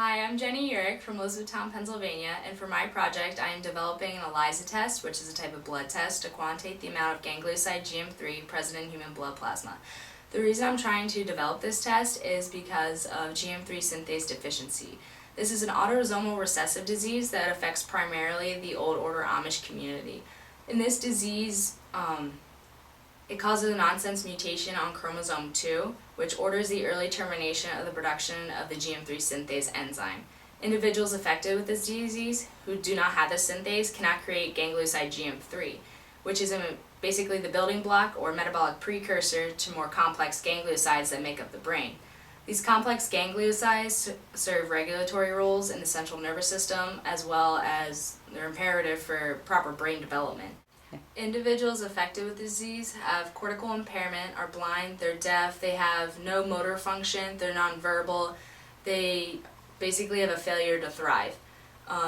Hi, I'm Eurich from Elizabethtown, Pennsylvania, and for my project I am developing an ELISA test, which is a type of blood test to quantitate the amount of ganglioside GM3 present in human blood plasma. The reason I'm trying to develop this test is because of GM3 synthase deficiency. This is an autosomal recessive disease that affects primarily the Old Order Amish community. In this disease, it causes a nonsense mutation on chromosome 2, which orders the early termination of the production of the GM3 synthase enzyme. Individuals affected with this disease who do not have this synthase cannot create ganglioside GM3, which is basically the building block or metabolic precursor to more complex gangliosides that make up the brain. These complex gangliosides serve regulatory roles in the central nervous system, as well as they're imperative for proper brain development. Individuals affected with this disease have cortical impairment, are blind, they're deaf, they have no motor function, they're nonverbal, they basically have a failure to thrive.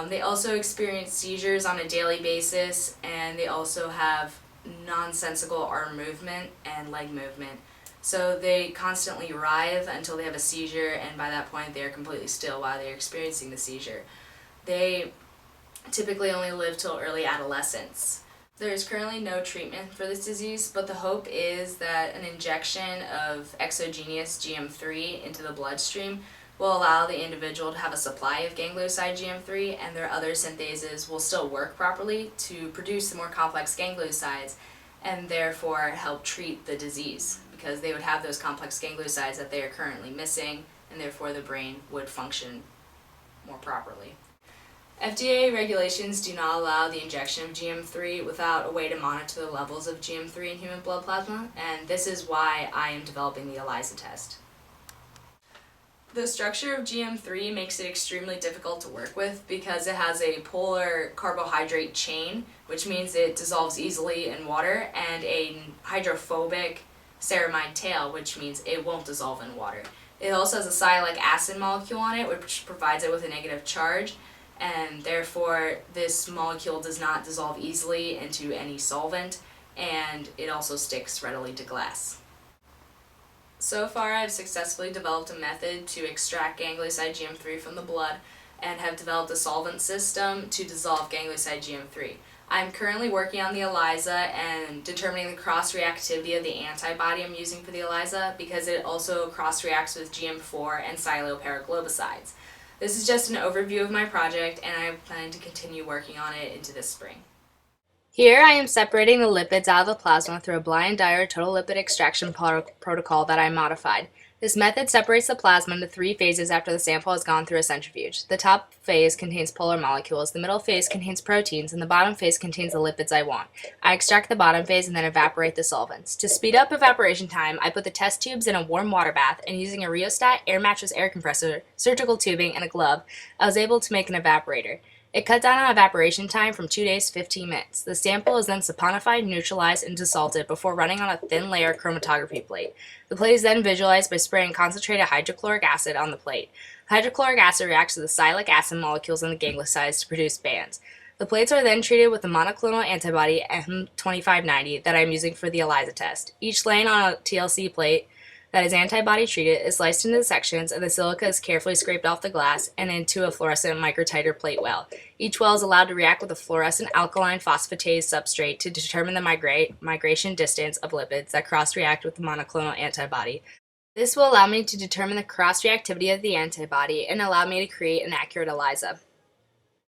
They also experience seizures on a daily basis, and they also have nonsensical arm movement and leg movement. So they constantly writhe until they have a seizure, and by that point they are completely still while they are experiencing the seizure. They typically only live till early adolescence. There is currently no treatment for this disease, but the hope is that an injection of exogenous GM3 into the bloodstream will allow the individual to have a supply of ganglioside GM3, and their other synthases will still work properly to produce the more complex gangliosides and therefore help treat the disease, because they would have those complex gangliosides that they are currently missing, and therefore the brain would function more properly. FDA regulations do not allow the injection of GM3 without a way to monitor the levels of GM3 in human blood plasma, and this is why I am developing the ELISA test. The structure of GM3 makes it extremely difficult to work with because it has a polar carbohydrate chain, which means it dissolves easily in water, and a hydrophobic ceramide tail, which means it won't dissolve in water. It also has a sialic acid molecule on it, which provides it with a negative charge, and therefore this molecule does not dissolve easily into any solvent, and it also sticks readily to glass. So far I've successfully developed a method to extract ganglioside GM3 from the blood and have developed a solvent system to dissolve ganglioside GM3. I'm currently working on the ELISA and determining the cross-reactivity of the antibody I'm using for the ELISA, because it also cross-reacts with GM4 and sialoparoglobicides. This is just an overview of my project, and I plan to continue working on it into this spring. Here I am separating the lipids out of the plasma through a blind diode total lipid extraction protocol that I modified. This method separates the plasma into 3 phases after the sample has gone through a centrifuge. The top phase contains polar molecules, the middle phase contains proteins, and the bottom phase contains the lipids I want. I extract the bottom phase and then evaporate the solvents. To speed up evaporation time, I put the test tubes in a warm water bath, and using a rheostat, air mattress air compressor, surgical tubing, and a glove, I was able to make an evaporator. It cut down on evaporation time from 2 days to 15 minutes. The sample is then saponified, neutralized, and desalted before running on a thin layer chromatography plate. The plate is then visualized by spraying concentrated hydrochloric acid on the plate. Hydrochloric acid reacts with the sialic acid molecules in the gangliosides to produce bands. The plates are then treated with the monoclonal antibody M2590 that I am using for the ELISA test. Each lane on a TLC plate that is antibody treated is sliced into sections, and the silica is carefully scraped off the glass and into a fluorescent microtiter plate well. Each well is allowed to react with a fluorescent alkaline phosphatase substrate to determine the migration distance of lipids that cross-react with the monoclonal antibody. This will allow me to determine the cross-reactivity of the antibody and allow me to create an accurate ELISA.